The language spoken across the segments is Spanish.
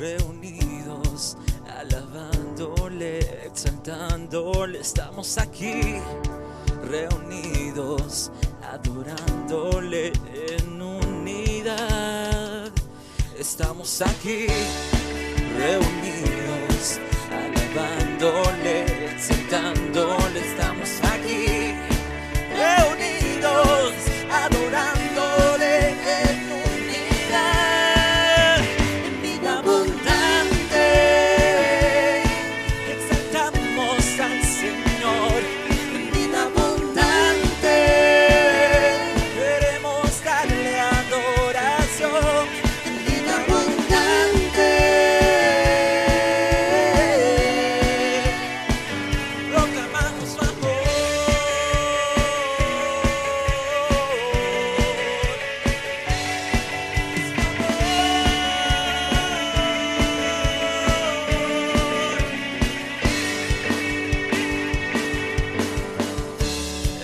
reunidos, alabándole, exaltándole, estamos aquí, reunidos, adorándole en unidad. Estamos aquí, reunidos, alabándole, exaltándole, estamos aquí, reunidos, adorándole en unidad, en vida abundante, exaltamos al Señor, en vida abundante, queremos darle adoración, en vida abundante, proclamamos su amor.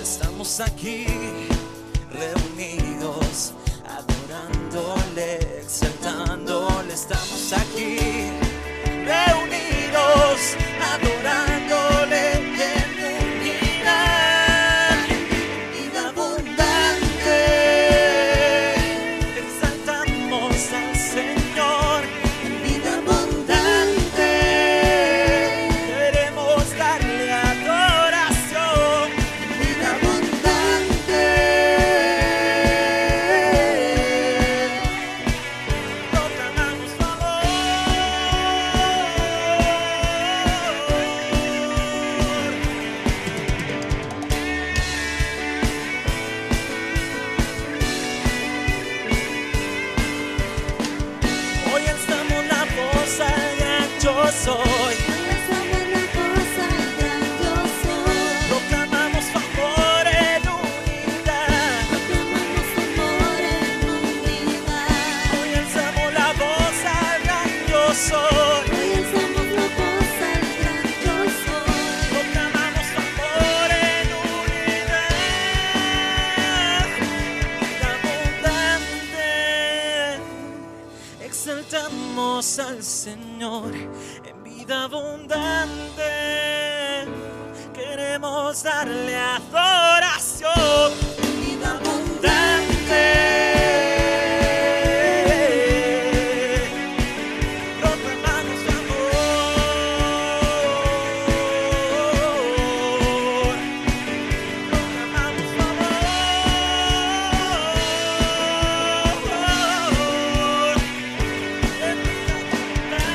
Estamos aquí, reunidos, adorándole, exaltándole. Estamos aquí, reunidos, adorándole en unidad, vida abundante. Exaltamos al Señor, en vida abundante. Queremos darle adoración, en vida abundante. Proclamamos su amor. Hoy alzamos la voz al gran yo soy. Proclamamos su amor en unidad. Hoy alzamos la voz al gran yo soy. Proclamamos su amor en unidad, vida abundante. Exaltamos al Señor en vida abundante. Queremos darle adoración en vida abundante. Proclamamos su amor. Proclamamos su amor. En vida abundante.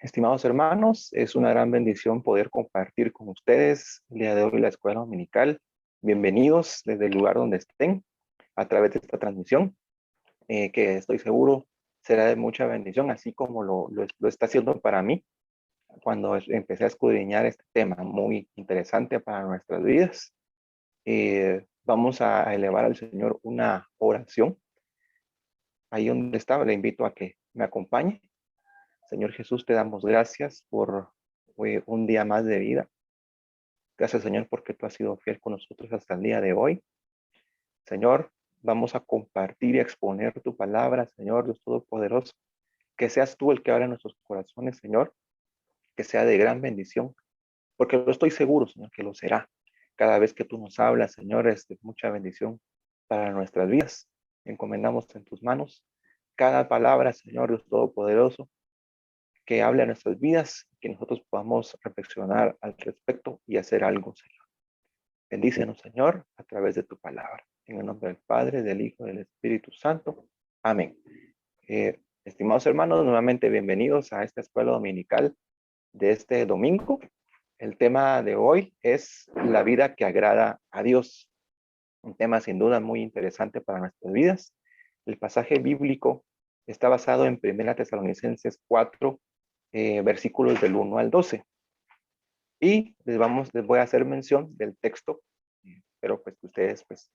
Estimados hermanos, es una gran bendición poder compartir con ustedes el día de hoy la escuela dominical. Bienvenidos desde el lugar donde estén a través de esta transmisión, que estoy seguro será de mucha bendición, así como lo está haciendo para mí cuando empecé a escudriñar este tema muy interesante para nuestras vidas. Vamos a elevar al Señor una oración. Ahí donde estaba, le invito a que me acompañe. Señor Jesús, te damos gracias por un día más de vida. Gracias, Señor, porque tú has sido fiel con nosotros hasta el día de hoy. Señor, vamos a compartir y exponer tu palabra, Señor Dios Todopoderoso. Que seas tú el que abra nuestros corazones, Señor. Que sea de gran bendición, porque lo estoy seguro, Señor, que lo será. Cada vez que tú nos hablas, Señor, es de mucha bendición para nuestras vidas. Encomendamos en tus manos cada palabra, Señor Dios Todopoderoso, que hable a nuestras vidas, que nosotros podamos reflexionar al respecto y hacer algo, Señor. Bendícenos, Señor, a través de tu palabra. En el nombre del Padre, del Hijo, del Espíritu Santo. Amén. Estimados hermanos, nuevamente bienvenidos a esta escuela dominical de este domingo. El tema de hoy es la vida que agrada a Dios. Un tema sin duda muy interesante para nuestras vidas. El pasaje bíblico está basado en 1 Tesalonicenses 4, versículos del 1 al 12. Y les voy a hacer mención del texto, pero pues que ustedes pues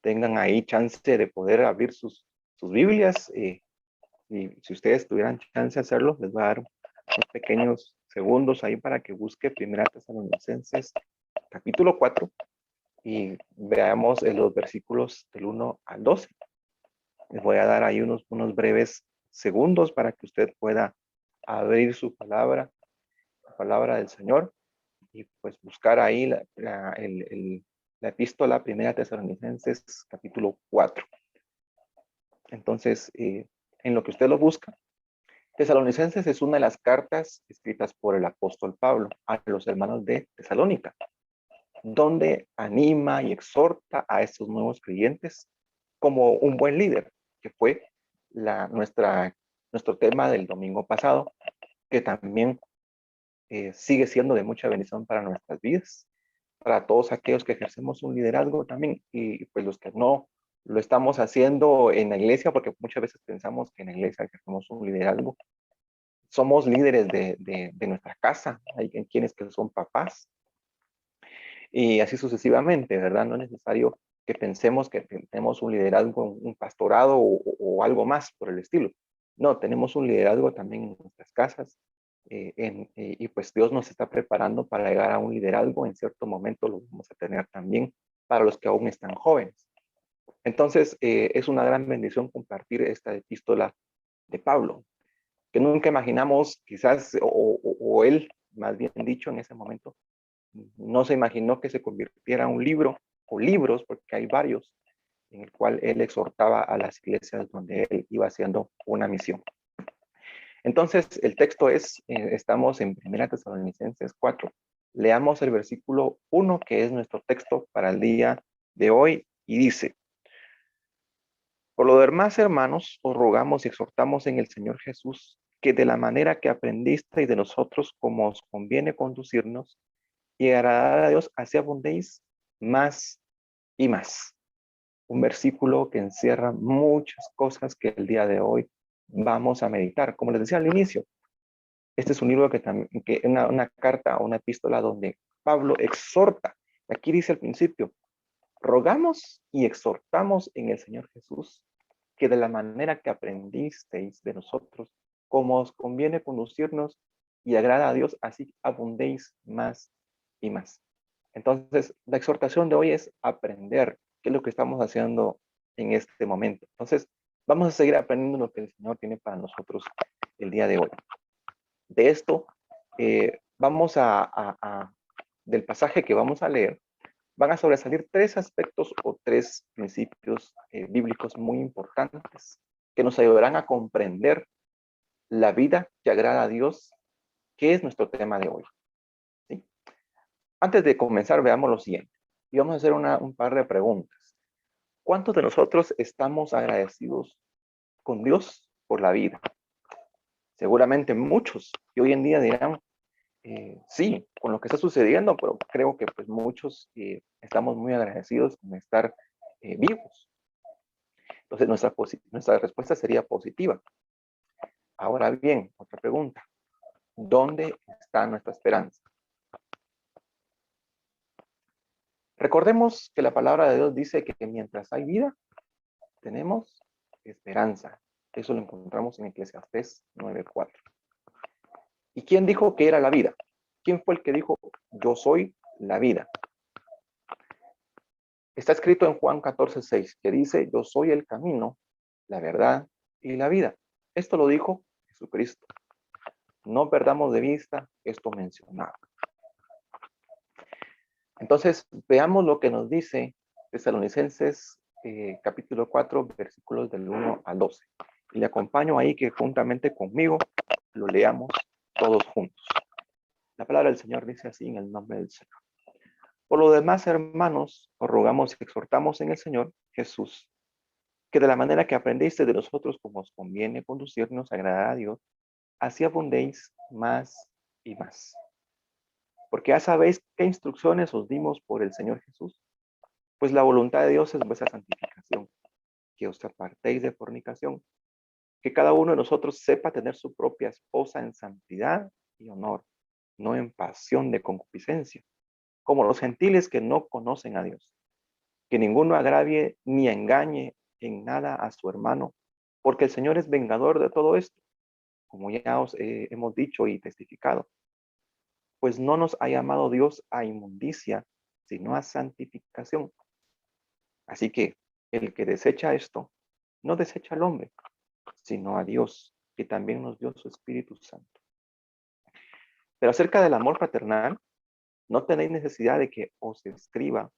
tengan ahí chance de poder abrir sus Biblias, y si ustedes tuvieran chance de hacerlo, les voy a dar unos pequeños segundos ahí para que busque 1 Tesalonicenses capítulo 4, y veamos en los versículos del 1 al 12. Les voy a dar ahí unos breves segundos para que usted pueda abrir su palabra, la palabra del Señor, y pues buscar ahí la epístola primera Tesalonicenses capítulo 4. Entonces, en lo que usted lo busca, Tesalonicenses es una de las cartas escritas por el apóstol Pablo a los hermanos de Tesalónica, donde anima y exhorta a estos nuevos creyentes como un buen líder, que fue nuestro tema del domingo pasado, que también sigue siendo de mucha bendición para nuestras vidas, para todos aquellos que ejercemos un liderazgo también, y pues los que no lo estamos haciendo en la iglesia, porque muchas veces pensamos que en la iglesia ejercemos un liderazgo, somos líderes de nuestra casa, hay quienes que son papás, y así sucesivamente, ¿verdad? No es necesario que pensemos que tenemos un liderazgo, un pastorado o algo más por el estilo. No, tenemos un liderazgo también en nuestras casas, y pues Dios nos está preparando para llegar a un liderazgo. En cierto momento lo vamos a tener también para los que aún están jóvenes. Entonces, es una gran bendición compartir esta epístola de Pablo, que nunca imaginamos quizás, o él, más bien dicho, en ese momento, no se imaginó que se convirtiera en un libro o libros, porque hay varios, en el cual él exhortaba a las iglesias donde él iba haciendo una misión. Entonces, el texto es, estamos en 1 Tesalonicenses 4. Leamos el versículo 1, que es nuestro texto para el día de hoy, y dice: por lo demás, hermanos, os rogamos y exhortamos en el Señor Jesús, que de la manera que aprendisteis de nosotros, como os conviene conducirnos, y agradar a Dios, así abundéis más y más. Un versículo que encierra muchas cosas que el día de hoy vamos a meditar. Como les decía al inicio, este es un libro que una carta o una epístola donde Pablo exhorta. Aquí dice al principio: rogamos y exhortamos en el Señor Jesús, que de la manera que aprendisteis de nosotros, como os conviene conducirnos y agrada a Dios, así abundéis más y más. Entonces, la exhortación de hoy es aprender, qué es lo que estamos haciendo en este momento. Entonces, vamos a seguir aprendiendo lo que el Señor tiene para nosotros el día de hoy. De esto, vamos del pasaje que vamos a leer, van a sobresalir tres aspectos o tres principios bíblicos muy importantes que nos ayudarán a comprender la vida que agrada a Dios, que es nuestro tema de hoy. ¿Sí? Antes de comenzar, veamos lo siguiente. Y vamos a hacer un par de preguntas. ¿Cuántos de nosotros estamos agradecidos con Dios por la vida? Seguramente muchos. Y hoy en día dirán, sí, con lo que está sucediendo, pero creo que pues muchos estamos muy agradecidos con estar vivos. Entonces nuestra respuesta sería positiva. Ahora bien, otra pregunta. ¿Dónde está nuestra esperanza? Recordemos que la palabra de Dios dice que mientras hay vida, tenemos esperanza. Eso lo encontramos en Eclesiastés 9:4. ¿Y quién dijo que era la vida? ¿Quién fue el que dijo, yo soy la vida? Está escrito en Juan 14:6, que dice, yo soy el camino, la verdad y la vida. Esto lo dijo Jesucristo. No perdamos de vista esto mencionado. Entonces, veamos lo que nos dice Tesalonicenses capítulo 4, versículos del 1 al 12. Y le acompaño ahí que juntamente conmigo lo leamos todos juntos. La palabra del Señor dice así en el nombre del Señor. Por lo demás, hermanos, os rogamos y exhortamos en el Señor Jesús, que de la manera que aprendiste de nosotros como os conviene conducirnos a agradar a Dios, así abundéis más y más. Porque ya sabéis qué instrucciones os dimos por el Señor Jesús. Pues la voluntad de Dios es vuestra santificación, que os apartéis de fornicación, que cada uno de nosotros sepa tener su propia esposa en santidad y honor, no en pasión de concupiscencia, como los gentiles que no conocen a Dios. Que ninguno agravie ni engañe en nada a su hermano, porque el Señor es vengador de todo esto, como ya os hemos dicho y testificado. Pues no nos ha llamado Dios a inmundicia, sino a santificación. Así que el que desecha esto, no desecha al hombre, sino a Dios, que también nos dio su Espíritu Santo. Pero acerca del amor fraternal, no tenéis necesidad de que os escriba,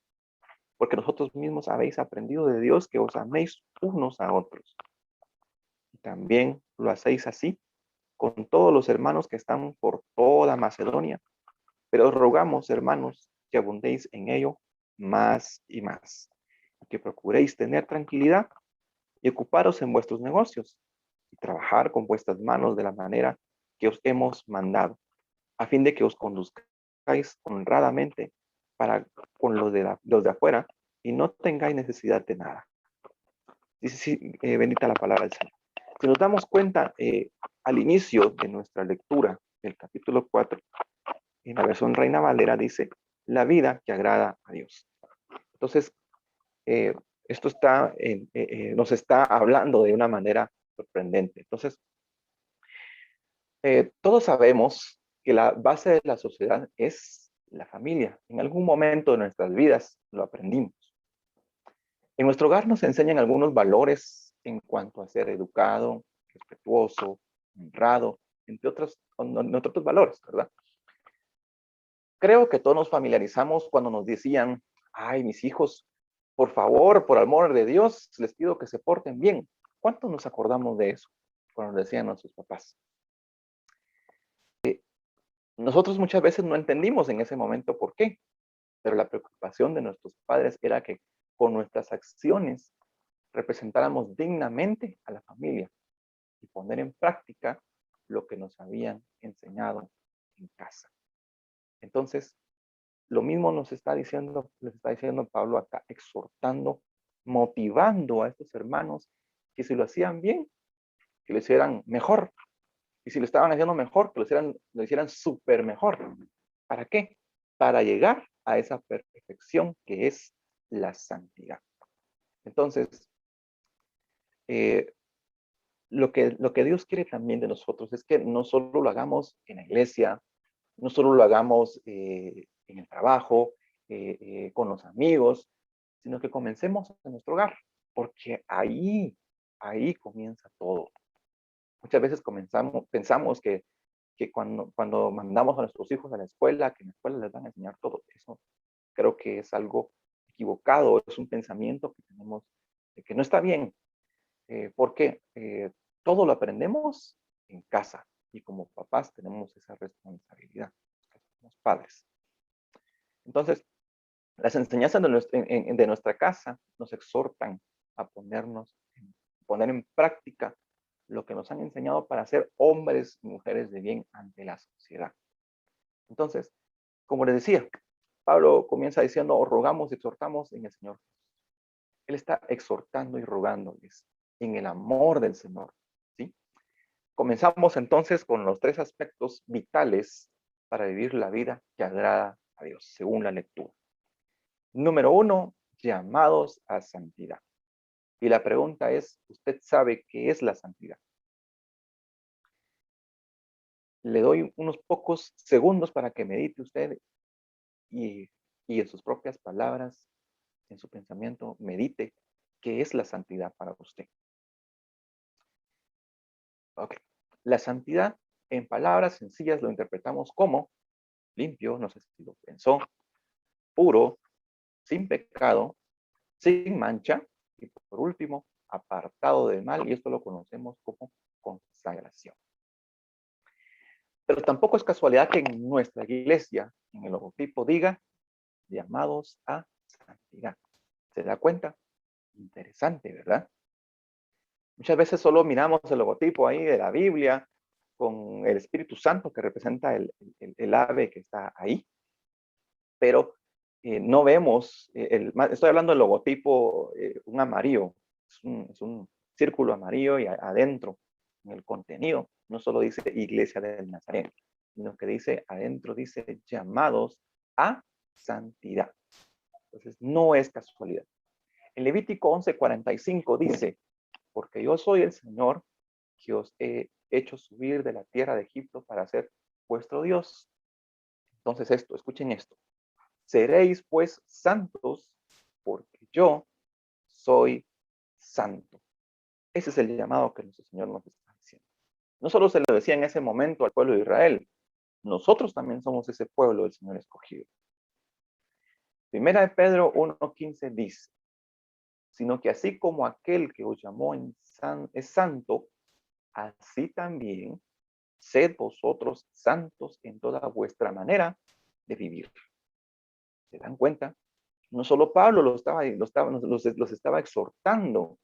porque vosotros mismos habéis aprendido de Dios que os améis unos a otros. Y también lo hacéis así con todos los hermanos que están por toda Macedonia. Pero os rogamos, hermanos, que abundéis en ello más y más, y que procuréis tener tranquilidad y ocuparos en vuestros negocios y trabajar con vuestras manos de la manera que os hemos mandado, a fin de que os conduzcáis honradamente para con los de afuera y no tengáis necesidad de nada. Dice, sí, bendita la palabra del Señor. Si nos damos cuenta, al inicio de nuestra lectura del capítulo 4, en la versión Reina Valera dice, la vida que agrada a Dios. Entonces, esto nos está hablando de una manera sorprendente. Entonces, todos sabemos que la base de la sociedad es la familia. En algún momento de nuestras vidas lo aprendimos. En nuestro hogar nos enseñan algunos valores en cuanto a ser educado, respetuoso, honrado, entre otros valores, ¿verdad? Creo que todos nos familiarizamos cuando nos decían, ay, mis hijos, por favor, por amor de Dios, les pido que se porten bien. ¿Cuántos nos acordamos de eso cuando nos decían nuestros papás? Nosotros muchas veces no entendimos en ese momento por qué, pero la preocupación de nuestros padres era que con nuestras acciones representáramos dignamente a la familia y poner en práctica lo que nos habían enseñado en casa. Entonces, lo mismo les está diciendo Pablo acá, exhortando, motivando a estos hermanos que si lo hacían bien, que lo hicieran mejor. Y si lo estaban haciendo mejor, que lo hicieran súper mejor. ¿Para qué? Para llegar a esa perfección que es la santidad. Entonces, lo que Dios quiere también de nosotros es que no solo lo hagamos en la iglesia, no solo lo hagamos en el trabajo, con los amigos, sino que comencemos en nuestro hogar, porque ahí comienza todo. Muchas veces pensamos que cuando mandamos a nuestros hijos a la escuela, que en la escuela les van a enseñar todo. Eso creo que es algo equivocado, es un pensamiento que tenemos, que no está bien, porque todo lo aprendemos en casa y como papás tenemos esa responsabilidad, somos padres. Entonces, las enseñanzas de nuestra casa nos exhortan a poner en práctica lo que nos han enseñado para ser hombres y mujeres de bien ante la sociedad. Entonces, como les decía, Pablo comienza diciendo, os rogamos y exhortamos en el Señor. Él está exhortando y rogándoles en el amor del Señor, ¿sí? Comenzamos entonces con los 3 aspectos vitales para vivir la vida que agrada a Dios, según la lectura. Número 1, llamados a santidad. Y la pregunta es, ¿usted sabe qué es la santidad? Le doy unos pocos segundos para que medite usted y en sus propias palabras, en su pensamiento, medite qué es la santidad para usted. Ok. La santidad, en palabras sencillas, lo interpretamos como limpio, no sé si lo pensó, puro, sin pecado, sin mancha, y por último, apartado del mal, y esto lo conocemos como consagración. Pero tampoco es casualidad que en nuestra iglesia, en el logotipo, diga llamados a santidad. ¿Se da cuenta? Interesante, ¿verdad? Muchas veces solo miramos el logotipo ahí de la Biblia con el Espíritu Santo que representa el ave que está ahí, pero no vemos, estoy hablando del logotipo, un amarillo, es un círculo amarillo y adentro, en el contenido, no solo dice Iglesia del Nazareno, sino que dice, adentro dice llamados a santidad. Entonces, no es casualidad. En Levítico 11:45 dice, porque yo soy el Señor que os he hecho subir de la tierra de Egipto para ser vuestro Dios. Entonces escuchen esto. Seréis pues santos, porque yo soy santo. Ese es el llamado que nuestro Señor nos está diciendo. No solo se lo decía en ese momento al pueblo de Israel, nosotros también somos ese pueblo del Señor escogido. Primera de Pedro 1:15 dice, sino que así como aquel que os llamó es santo, así también sed vosotros santos en toda vuestra manera de vivir. ¿Se dan cuenta? No solo Pablo los estaba exhortando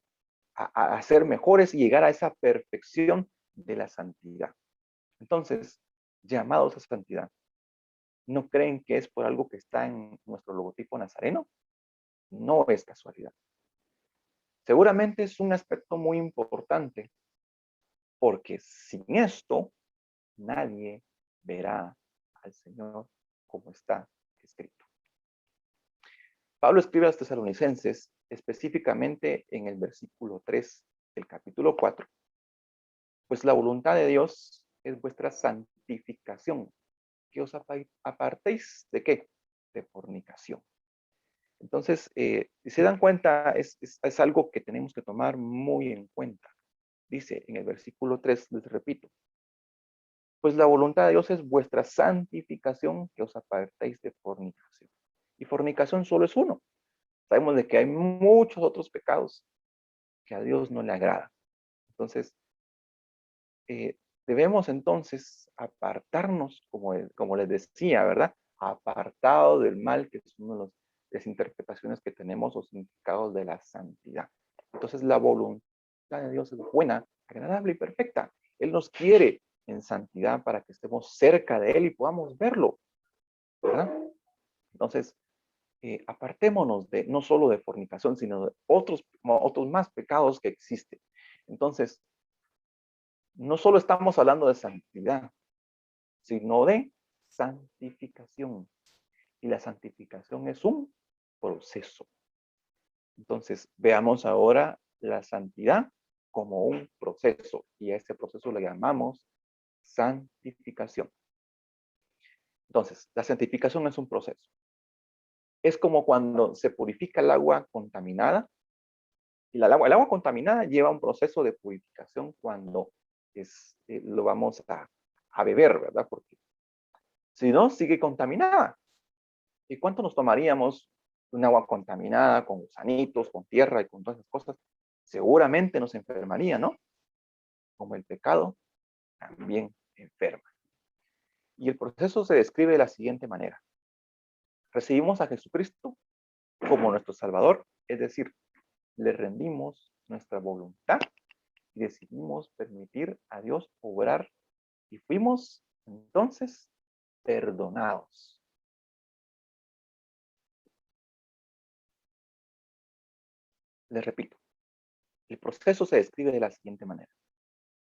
a ser mejores y llegar a esa perfección de la santidad. Entonces, llamados a santidad. ¿No creen que es por algo que está en nuestro logotipo nazareno? No es casualidad. Seguramente es un aspecto muy importante, porque sin esto nadie verá al Señor como está escrito. Pablo escribe a los tesalonicenses, específicamente en el versículo 3 del capítulo 4, pues la voluntad de Dios es vuestra santificación, que os apartéis ¿de qué? De fornicación. Entonces, si se dan cuenta, es algo que tenemos que tomar muy en cuenta. Dice en el versículo 3, les repito, pues la voluntad de Dios es vuestra santificación, que os apartéis de fornicación. Y fornicación solo es uno. Sabemos de que hay muchos otros pecados que a Dios no le agrada. Entonces, debemos entonces apartarnos, como les decía, ¿verdad? Apartado del mal, que es una de las interpretaciones que tenemos o significados de la santidad. Entonces, la voluntad de Dios es buena, agradable y perfecta. Él nos quiere en santidad para que estemos cerca de Él y podamos verlo, ¿verdad? Entonces, apartémonos de no solo de fornicación, sino de otros más pecados que existen. Entonces, no solo estamos hablando de santidad, sino de santificación. Y la santificación es un proceso. Entonces, veamos ahora la santidad como un proceso. Y a este proceso le llamamos santificación. Entonces, la santificación es un proceso. Es como cuando se purifica el agua contaminada. Y el agua contaminada lleva un proceso de purificación cuando lo vamos a beber, ¿verdad? Porque si no, sigue contaminada. ¿Y cuánto nos tomaríamos un agua contaminada con gusanitos, con tierra y con todas esas cosas? Seguramente nos enfermaría, ¿no? Como el pecado también enferma. Y el proceso se describe de la siguiente manera. Recibimos a Jesucristo como nuestro Salvador, es decir, le rendimos nuestra voluntad y decidimos permitir a Dios obrar y fuimos entonces perdonados. Les repito, el proceso se describe de la siguiente manera.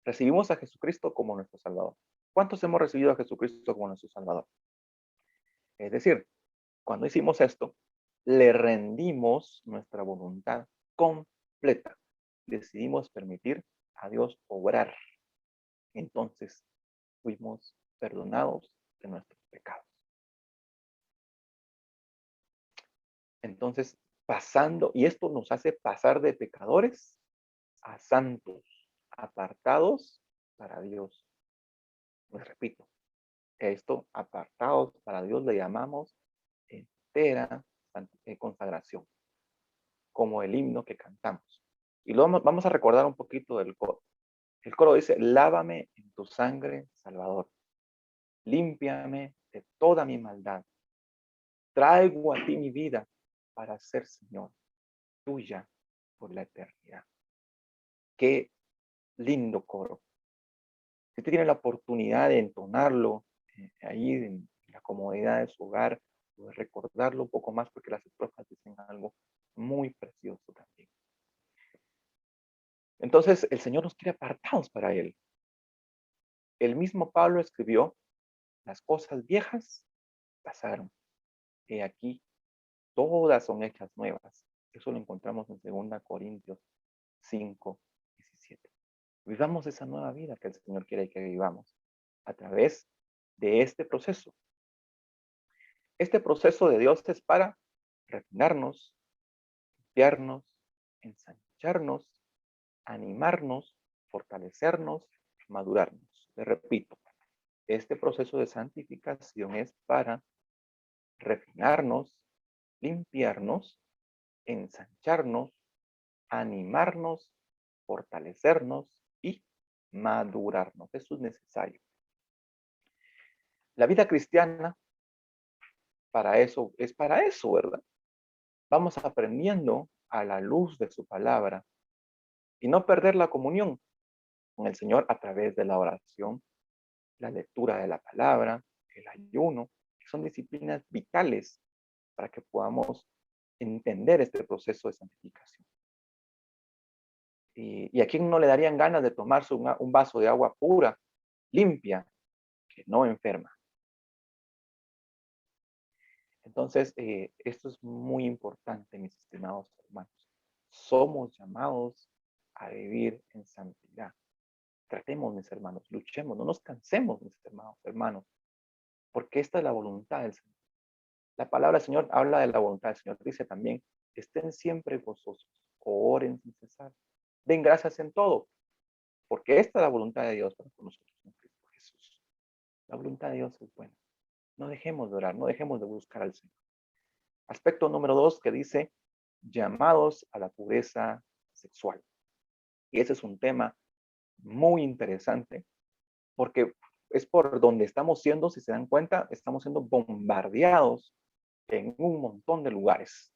Recibimos a Jesucristo como nuestro Salvador. ¿Cuántos hemos recibido a Jesucristo como nuestro Salvador? Es decir, cuando hicimos esto, le rendimos nuestra voluntad completa. Decidimos permitir a Dios obrar. Entonces, fuimos perdonados de nuestros pecados. Entonces, y esto nos hace pasar de pecadores a santos, apartados para Dios. Les repito, esto, apartados para Dios, le llamamos entera consagración, como el himno que cantamos. Y luego vamos a recordar un poquito del coro. El coro dice, lávame en tu sangre, Salvador. Límpiame de toda mi maldad. Traigo a ti mi vida para ser, Señor, tuya por la eternidad. Qué lindo coro. Si usted tiene la oportunidad de entonarlo ahí en la comodidad de su hogar, o de recordarlo un poco más, porque las estrofas dicen algo muy precioso también. Entonces, el Señor nos quiere apartados para Él. El mismo Pablo escribió, las cosas viejas pasaron. He aquí, todas son hechas nuevas. Eso lo encontramos en 2 Corintios 5:17. Vivamos esa nueva vida que el Señor quiere que vivamos a través de este proceso. Este proceso de Dios es para refinarnos, limpiarnos, ensancharnos, animarnos, fortalecernos, madurarnos. Les repito, este proceso de santificación es para refinarnos, limpiarnos, ensancharnos, animarnos, fortalecernos y madurarnos. Eso es necesario. La vida cristiana es para eso, ¿verdad? Vamos aprendiendo a la luz de su palabra y no perder la comunión con el Señor a través de la oración, la lectura de la palabra, el ayuno, que son disciplinas vitales para que podamos entender este proceso de santificación. Y a quién no le darían ganas de tomarse un vaso de agua pura, limpia, que no enferma. Entonces, esto es muy importante, mis estimados hermanos. Somos llamados a vivir en santidad. Tratemos, mis hermanos, luchemos, no nos cansemos, mis estimados hermanos, porque esta es la voluntad del Señor. La palabra del Señor habla de la voluntad del Señor. Dice también, estén siempre gozosos, oren sin cesar, den gracias en todo, porque esta es la voluntad de Dios para con nosotros en Cristo Jesús. La voluntad de Dios es buena. No dejemos de orar, no dejemos de buscar al Señor. Aspecto número 2 que dice, llamados a la pureza sexual. Y ese es un tema muy interesante, porque es por donde estamos siendo, si se dan cuenta, estamos siendo bombardeados en un montón de lugares.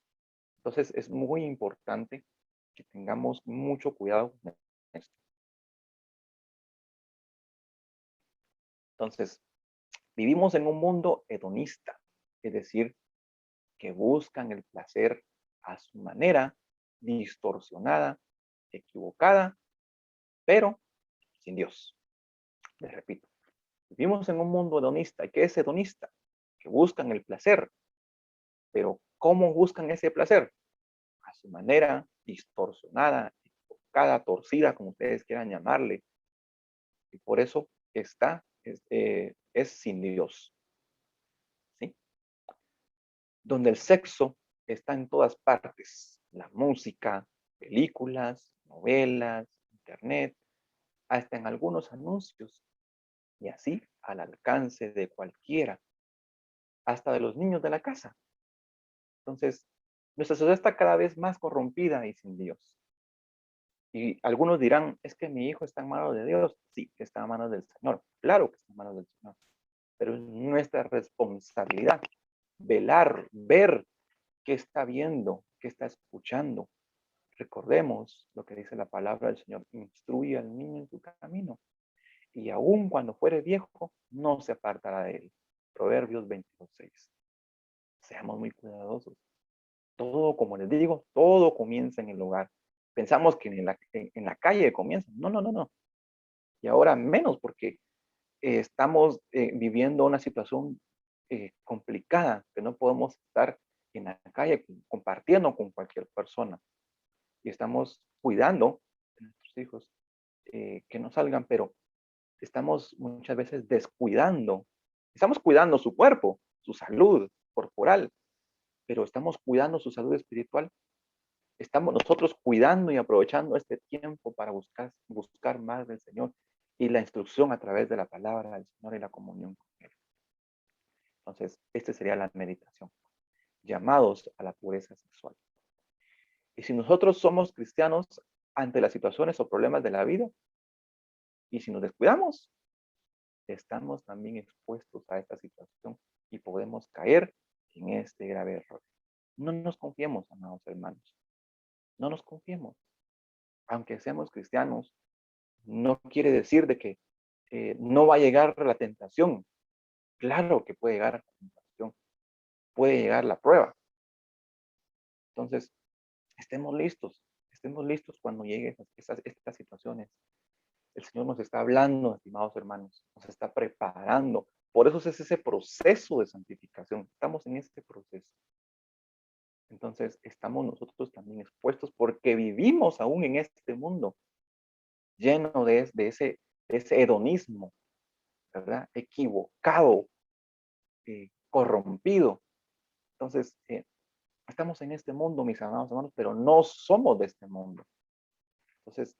Entonces es muy importante que tengamos mucho cuidado con esto. Entonces, vivimos en un mundo hedonista, es decir, que buscan el placer a su manera, distorsionada, equivocada, pero sin Dios. Les repito, vivimos en un mundo hedonista. ¿Y qué es hedonista? Que buscan el placer. Pero ¿cómo buscan ese placer? A su manera, distorsionada, equivocada, torcida, como ustedes quieran llamarle. Y por eso es sin Dios. ¿Sí? Donde el sexo está en todas partes. La música, películas, novelas, internet, hasta en algunos anuncios. Y así al alcance de cualquiera, hasta de los niños de la casa. Entonces, nuestra sociedad está cada vez más corrompida y sin Dios. Y algunos dirán, es que mi hijo está en manos de Dios. Sí, está en manos del Señor. Claro que está en manos del Señor. Pero es nuestra responsabilidad velar, ver qué está viendo, qué está escuchando. Recordemos lo que dice la palabra del Señor. Instruye al niño en su camino. Y aun cuando fuere viejo, no se apartará de él. Proverbios 22:6. Seamos muy cuidadosos. Todo, como les digo, todo comienza en el hogar. Pensamos que en la calle comienza. No, no, no, no. Y ahora menos porque estamos viviendo una situación complicada, que no podemos estar en la calle compartiendo con cualquier persona. Y estamos cuidando de nuestros hijos que no salgan, pero estamos muchas veces descuidando. Estamos cuidando su cuerpo, su salud corporal, pero estamos cuidando su salud espiritual. Estamos nosotros cuidando y aprovechando este tiempo para buscar más del Señor y la instrucción a través de la palabra del Señor y la comunión con Él. Entonces, esta sería la meditación. Llamados a la pureza sexual. Y si nosotros somos cristianos ante las situaciones o problemas de la vida, y si nos descuidamos, estamos también expuestos a esta situación y podemos caer en este grave error. No nos confiemos, amados hermanos. No nos confiemos. Aunque seamos cristianos, no quiere decir de que no va a llegar la tentación. Claro que puede llegar la tentación, puede llegar la prueba. Entonces, estemos listos cuando lleguen estas situaciones. El Señor nos está hablando, estimados hermanos, nos está preparando. Por eso es ese proceso de santificación. Estamos en este proceso. Entonces, estamos nosotros también expuestos porque vivimos aún en este mundo lleno de ese hedonismo, ¿verdad? Equivocado, corrompido. Entonces, estamos en este mundo, mis amados hermanos, pero no somos de este mundo. Entonces,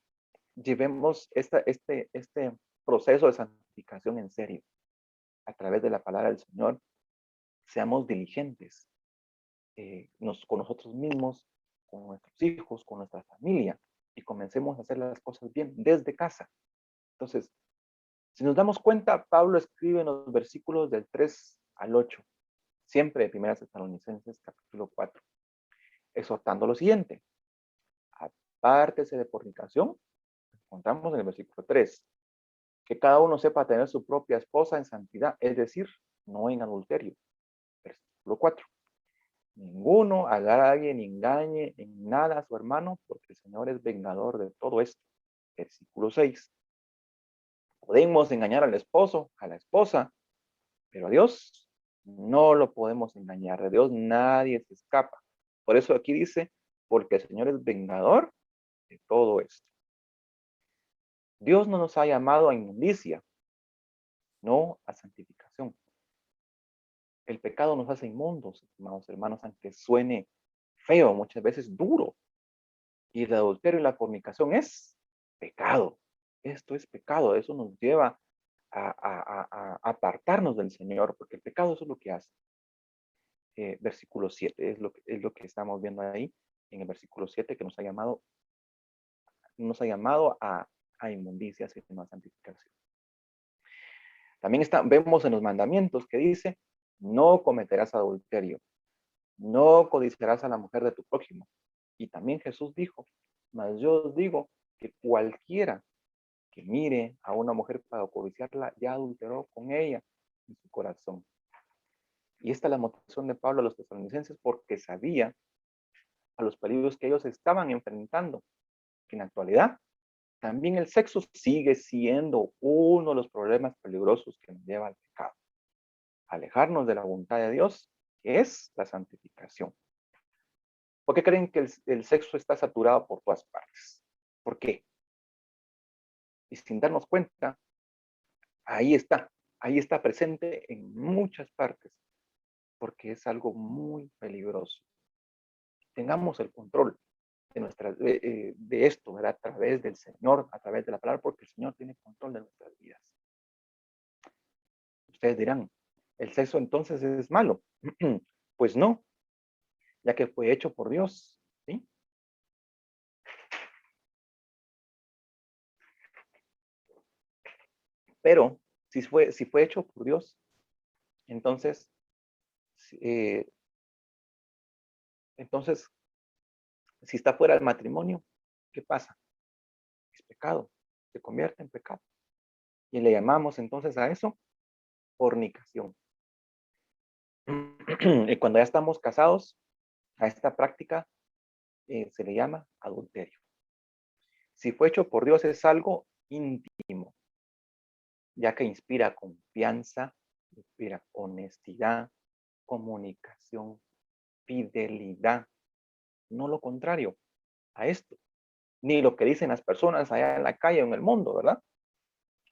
llevemos este proceso de santificación en serio. A través de la palabra del Señor, seamos diligentes con nosotros mismos, con nuestros hijos, con nuestra familia, y comencemos a hacer las cosas bien desde casa. Entonces, si nos damos cuenta, Pablo escribe en los versículos del 3 al 8, siempre de 1 Tesalonicenses capítulo 4, exhortando lo siguiente: apártese de fornicación. Encontramos en el versículo 3, que cada uno sepa tener su propia esposa en santidad, es decir, no en adulterio. Versículo 4, ninguno haga a alguien engañe en nada a su hermano, porque el Señor es vengador de todo esto. Versículo 6, podemos engañar al esposo, a la esposa, pero a Dios no lo podemos engañar. De Dios nadie se escapa. Por eso aquí dice, porque el Señor es vengador de todo esto. Dios no nos ha llamado a inmundicia, no a santificación. El pecado nos hace inmundos, estimados hermanos, aunque suene feo, muchas veces duro. Y el adulterio y la fornicación es pecado. Esto es pecado. Eso nos lleva a apartarnos del Señor, porque el pecado eso es lo que hace. Versículo 7 es lo que estamos viendo ahí, en el versículo 7, que nos ha llamado a inmundicia, sino a santificación. También vemos en los mandamientos que dice, no cometerás adulterio, no codiciarás a la mujer de tu prójimo. Y también Jesús dijo, mas yo os digo que cualquiera que mire a una mujer para codiciarla, ya adulteró con ella en su corazón. Y esta es la motivación de Pablo a los tesalonicenses, porque sabía a los peligros que ellos estaban enfrentando, que en la actualidad también el sexo sigue siendo uno de los problemas peligrosos que nos lleva al pecado. Alejarnos de la voluntad de Dios, que es la santificación. ¿Por qué creen que el sexo está saturado por todas partes? ¿Por qué? Y sin darnos cuenta, ahí está presente en muchas partes, porque es algo muy peligroso. Tengamos el control de esto, ¿verdad? A través del Señor, a través de la palabra, porque el Señor tiene control de nuestras vidas. Ustedes dirán, ¿el sexo entonces es malo? Pues no, ya que fue hecho por Dios, ¿sí? Pero si fue hecho por Dios, entonces, eh, entonces, si está fuera del matrimonio, ¿qué pasa? Es pecado, se convierte en pecado. Y le llamamos entonces a eso fornicación. Y cuando ya estamos casados, a esta práctica se le llama adulterio. Si fue hecho por Dios, es algo íntimo, ya que inspira confianza, inspira honestidad, comunicación, fidelidad, no lo contrario a esto, ni lo que dicen las personas allá en la calle o en el mundo, ¿verdad?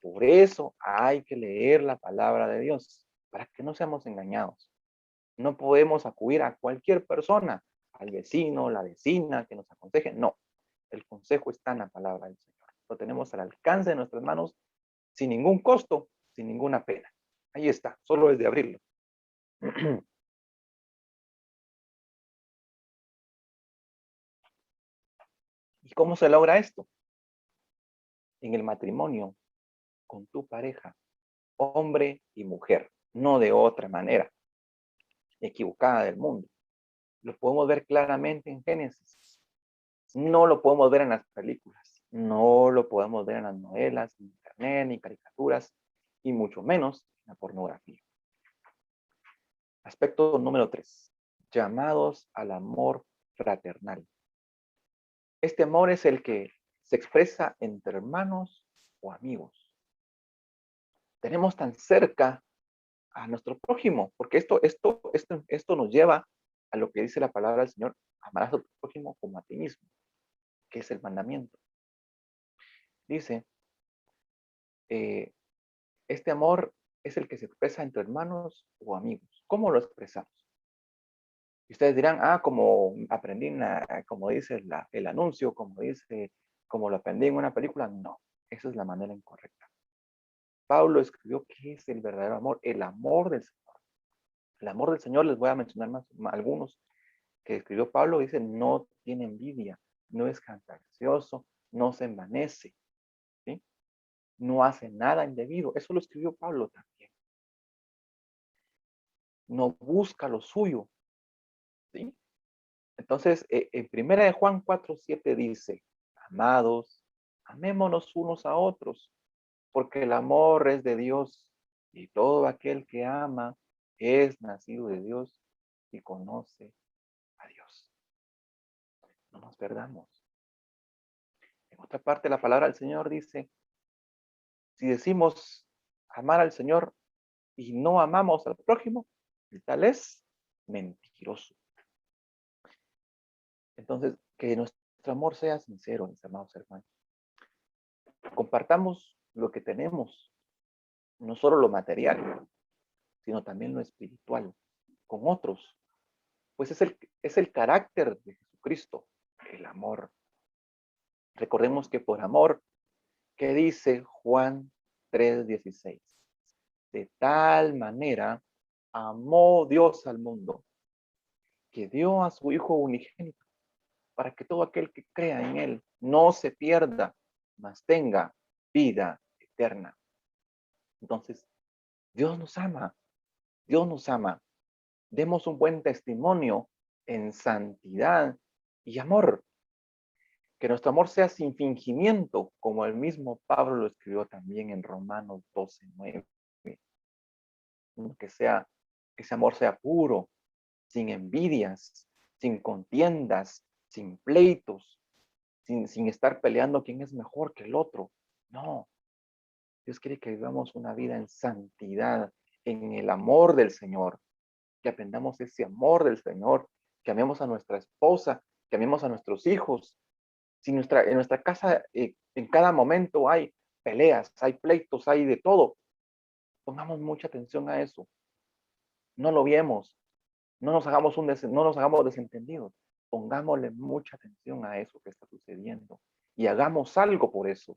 Por eso hay que leer la palabra de Dios, para que no seamos engañados. No podemos acudir a cualquier persona, al vecino, la vecina, que nos aconseje. No, el consejo está en la palabra del Señor. Lo tenemos al alcance de nuestras manos, sin ningún costo, sin ninguna pena. Ahí está, solo es de abrirlo. ¿Y cómo se logra esto? En el matrimonio, con tu pareja, hombre y mujer, no de otra manera, equivocada del mundo. Lo podemos ver claramente en Génesis. No lo podemos ver en las películas, no lo podemos ver en las novelas, en internet, ni caricaturas, y mucho menos en la pornografía. Aspecto número 3. Llamados al amor fraternal. Este amor es el que se expresa entre hermanos o amigos. Tenemos tan cerca a nuestro prójimo, porque esto nos lleva a lo que dice la palabra del Señor, amarás a tu prójimo como a ti mismo, que es el mandamiento. Dice, este amor es el que se expresa entre hermanos o amigos. ¿Cómo lo expresamos? Y ustedes dirán, ah, como aprendí, como dice el anuncio, como lo aprendí en una película. No, esa es la manera incorrecta. Pablo escribió qué es el verdadero amor, el amor del Señor. El amor del Señor, les voy a mencionar algunos que escribió Pablo, dice, no tiene envidia, no es jactancioso, no se envanece, ¿sí? No hace nada indebido. Eso lo escribió Pablo también. No busca lo suyo, ¿sí? Entonces, en 1 Juan 4:7 dice, amados, amémonos unos a otros, porque el amor es de Dios, y todo aquel que ama es nacido de Dios y conoce a Dios. No nos perdamos. En otra parte, la palabra del Señor dice, si decimos amar al Señor y no amamos al prójimo, el tal es mentiroso. Entonces, que nuestro amor sea sincero, mis amados hermanos. Compartamos lo que tenemos, no solo lo material, sino también lo espiritual, con otros. Pues es el carácter de Jesucristo, el amor. Recordemos que por amor, ¿qué dice Juan 3:16? De tal manera amó Dios al mundo, que dio a su Hijo unigénito, para que todo aquel que crea en Él no se pierda, mas tenga vida eterna. Entonces, Dios nos ama, Dios nos ama. Demos un buen testimonio en santidad y amor. Que nuestro amor sea sin fingimiento, como el mismo Pablo lo escribió también en Romanos 12:9. Que ese amor sea puro, sin envidias, sin contiendas, sin pleitos, sin estar peleando quién es mejor que el otro. No, Dios quiere que vivamos una vida en santidad, en el amor del Señor, que aprendamos ese amor del Señor, que amemos a nuestra esposa, que amemos a nuestros hijos. Si en nuestra casa en cada momento hay peleas, hay pleitos, hay de todo, pongamos mucha atención a eso. No lo viemos, no nos hagamos desentendidos. Pongámosle mucha atención a eso que está sucediendo y hagamos algo por eso.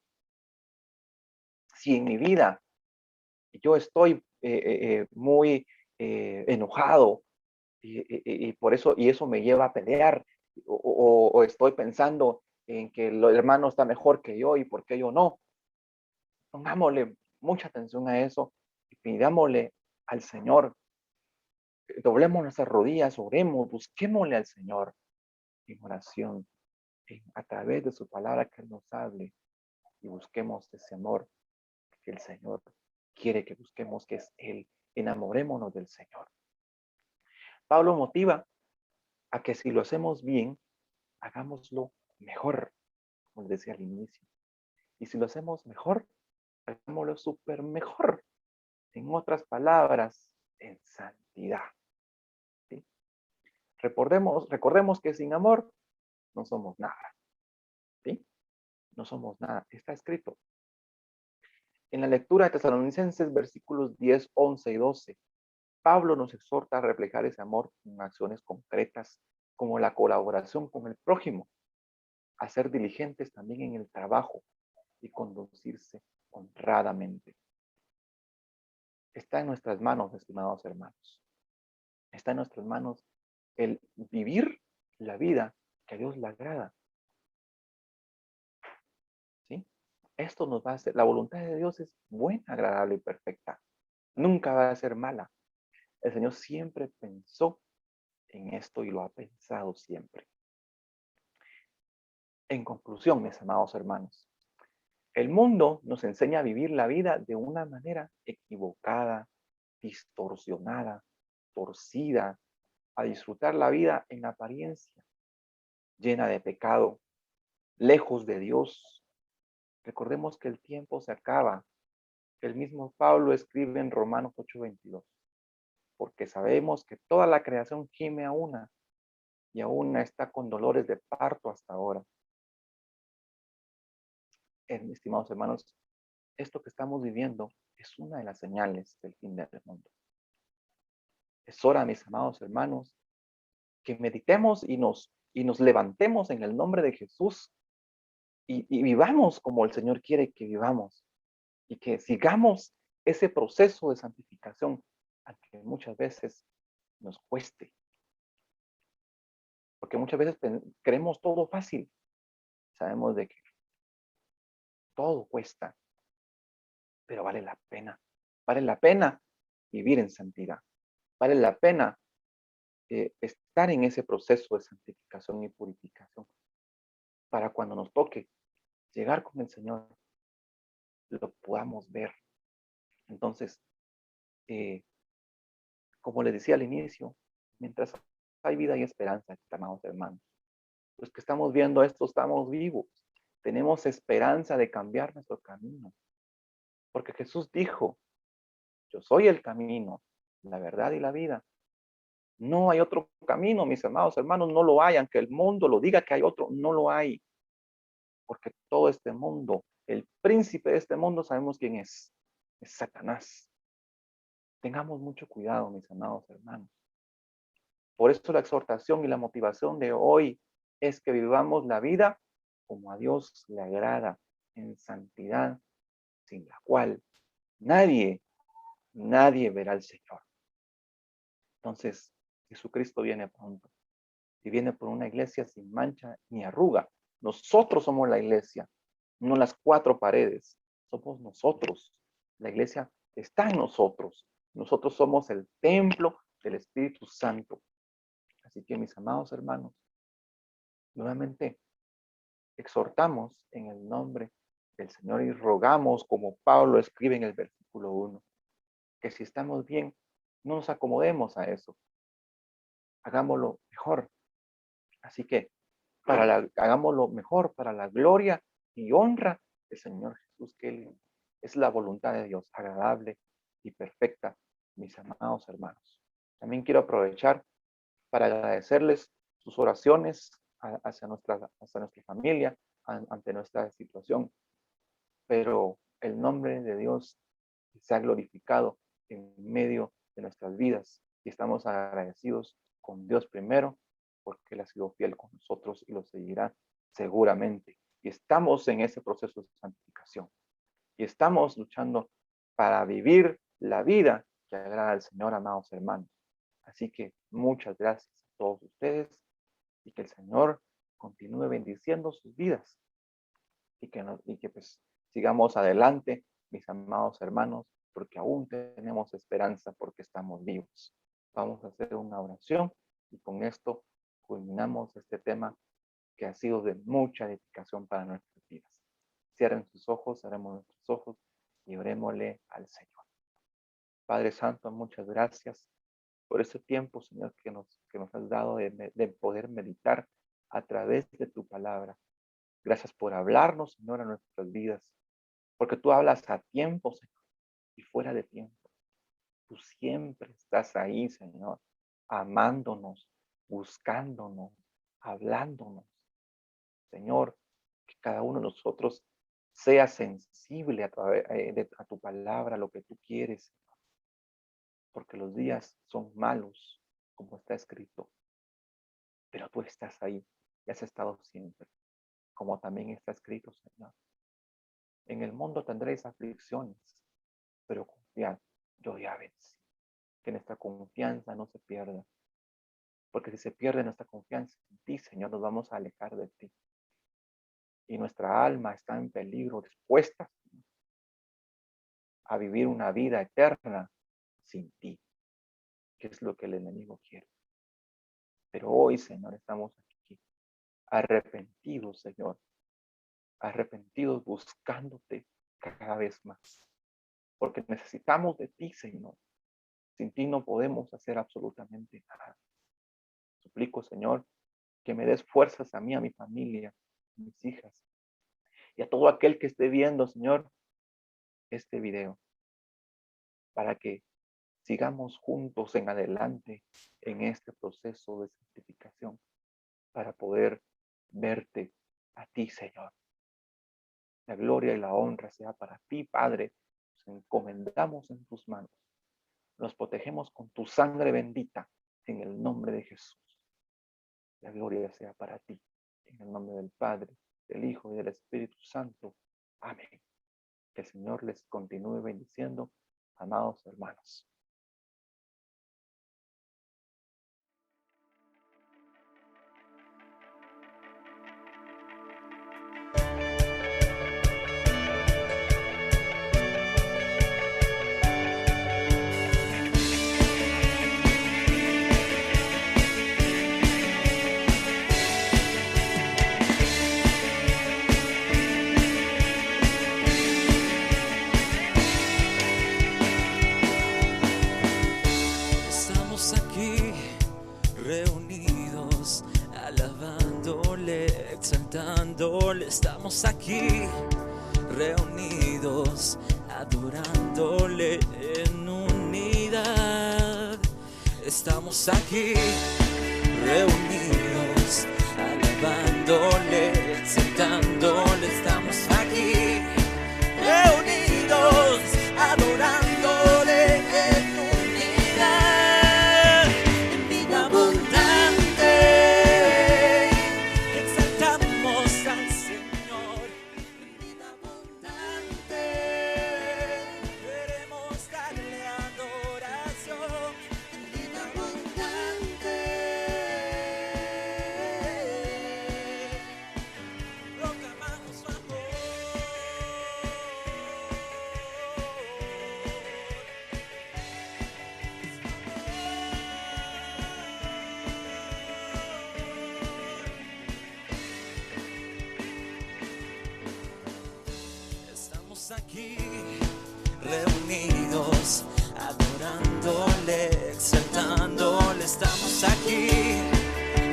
Si en mi vida yo estoy muy enojado y por eso, y eso me lleva a pelear, o estoy pensando en que el hermano está mejor que yo y por qué yo no, pongámosle mucha atención a eso y pidámosle al Señor, doblemos nuestras rodillas, oremos, busquémosle al Señor en oración, a través de su palabra que Él nos hable y busquemos ese amor que el Señor quiere que busquemos, que es Él. Enamorémonos del Señor. Pablo motiva a que si lo hacemos bien, hagámoslo mejor, como les decía al inicio. Y si lo hacemos mejor, hagámoslo súper mejor. En otras palabras, en santidad. ¿Sí? Recordemos que sin amor no somos nada. ¿Sí? No somos nada. Está escrito. En la lectura de Tesalonicenses, versículos 10, 11 y 12, Pablo nos exhorta a reflejar ese amor con acciones concretas, como la colaboración con el prójimo, a ser diligentes también en el trabajo y conducirse honradamente. Está en nuestras manos, estimados hermanos. Está en nuestras manos el vivir la vida que a Dios le agrada. ¿Sí? Esto nos va a hacer, la voluntad de Dios es buena, agradable y perfecta. Nunca va a ser mala. El Señor siempre pensó en esto y lo ha pensado siempre. En conclusión, mis amados hermanos, el mundo nos enseña a vivir la vida de una manera equivocada, distorsionada, torcida, a disfrutar la vida en apariencia, llena de pecado, lejos de Dios. Recordemos que el tiempo se acaba. El mismo Pablo escribe en Romanos 8:22, porque sabemos que toda la creación gime a una y aún está con dolores de parto hasta ahora. Estimados hermanos, esto que estamos viviendo es una de las señales del fin del mundo. Es hora, mis amados hermanos, que meditemos y nos levantemos en el nombre de Jesús y vivamos como el Señor quiere que vivamos y que sigamos ese proceso de santificación, aunque muchas veces nos cueste, porque muchas veces creemos todo fácil, sabemos de que todo cuesta, pero vale la pena vivir en santidad, vale la pena estar en ese proceso de santificación y purificación, para cuando nos toque llegar con el Señor, lo podamos ver. Entonces, eh, como les decía al inicio, mientras hay vida y esperanza, amados hermanos, los que estamos viendo esto estamos vivos, tenemos esperanza de cambiar nuestro camino, porque Jesús dijo, yo soy el camino, la verdad y la vida. No hay otro camino, mis amados hermanos, no lo hay, aunque el mundo lo diga que hay otro, no lo hay, porque todo este mundo, el príncipe de este mundo, sabemos quién es Satanás. Tengamos mucho cuidado, mis amados hermanos. Por eso la exhortación y la motivación de hoy es que vivamos la vida como a Dios le agrada, en santidad, sin la cual nadie verá al Señor. Entonces, Jesucristo viene pronto y viene por una iglesia sin mancha ni arruga. Nosotros somos la iglesia, no las cuatro paredes, somos nosotros. La iglesia está en nosotros. Nosotros somos el templo del Espíritu Santo. Así que, mis amados hermanos, nuevamente exhortamos en el nombre del Señor y rogamos, como Pablo escribe en el versículo 1, que si estamos bien, no nos acomodemos a eso. Hagámoslo mejor. Así que hagámoslo mejor para la gloria y honra del Señor Jesús, que Él es la voluntad de Dios, agradable y perfecta, mis amados hermanos. También quiero aprovechar para agradecerles sus oraciones hacia nuestra familia, ante nuestra situación, pero el nombre de Dios se ha glorificado en medio de nuestras vidas y estamos agradecidos con Dios primero porque Él ha sido fiel con nosotros y lo seguirá seguramente. Y estamos en ese proceso de santificación y estamos luchando para vivir la vida que agrada al Señor, amados hermanos. Así que muchas gracias a todos ustedes y que el Señor continúe bendiciendo sus vidas y que pues sigamos adelante, mis amados hermanos, porque aún tenemos esperanza porque estamos vivos. Vamos a hacer una oración y con esto culminamos este tema que ha sido de mucha edificación para nuestras vidas. Cierren sus ojos, cerremos nuestros ojos y orémosle al Señor. Padre Santo, muchas gracias por este tiempo, Señor, que nos has dado de poder meditar a través de tu palabra. Gracias por hablarnos, Señor, a nuestras vidas, porque tú hablas a tiempo, Señor, y fuera de tiempo. Tú siempre estás ahí, Señor, amándonos, buscándonos, hablándonos. Señor, que cada uno de nosotros sea sensible a tu palabra, lo que tú quieres, Señor, porque los días son malos, como está escrito, pero tú estás ahí y has estado siempre, como también está escrito, Señor. En el mundo tendréis aflicciones, pero confiad, yo ya vencí. Que nuestra confianza no se pierda, porque si se pierde nuestra confianza en ti, Señor, nos vamos a alejar de ti. Y nuestra alma está en peligro, dispuesta a vivir una vida eterna sin ti, que es lo que el enemigo quiere. Pero hoy, Señor, estamos aquí, arrepentidos, Señor, arrepentidos buscándote cada vez más, porque necesitamos de ti, Señor. Sin ti no podemos hacer absolutamente nada. Suplico, Señor, que me des fuerzas a mí, a mi familia, a mis hijas y a todo aquel que esté viendo, Señor, este video, para que sigamos juntos en adelante en este proceso de santificación, para poder verte a ti, Señor. La gloria y la honra sea para ti, Padre. Nos encomendamos en tus manos. Nos protegemos con tu sangre bendita en el nombre de Jesús. La gloria sea para ti. En el nombre del Padre, del Hijo y del Espíritu Santo. Amén. Que el Señor les continúe bendiciendo, amados hermanos. Estamos aquí reunidos, alabándole, exaltándole. Estamos aquí reunidos, adorándole en unidad. Estamos aquí reunidos, alabándole, exaltándole. Estamos aquí reunidos, adorándole en unidad. En vida abundante exaltamos al Señor. En vida abundante queremos darle adoración. En vida abundante proclamamos su amor. Estamos aquí reunidos, adorándole, exaltándole. Estamos aquí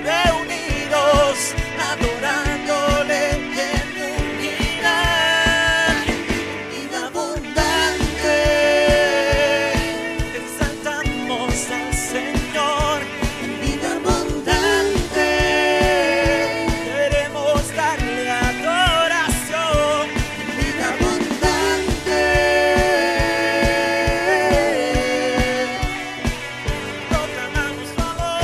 reunidos, adorándole en unidad. Vida abundante exaltamos al Señor. En vida abundante queremos darle adoración. En vida abundante proclamamos su amor.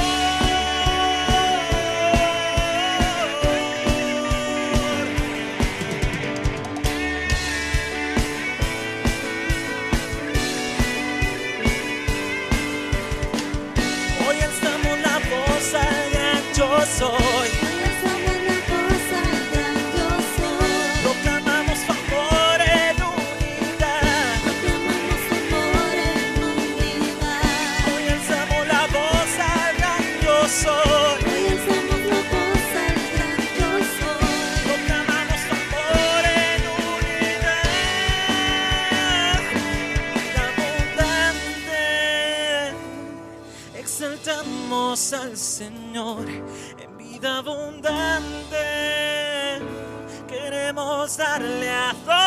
Hoy alzamos la voz al gran yo soy. Proclamamos su amor en unidad. Hoy alzamos la voz al gran yo soy. Proclamamos su amor en unidad. Vida abundante exaltamos al Señor. En vida abundante queremos darle adoración.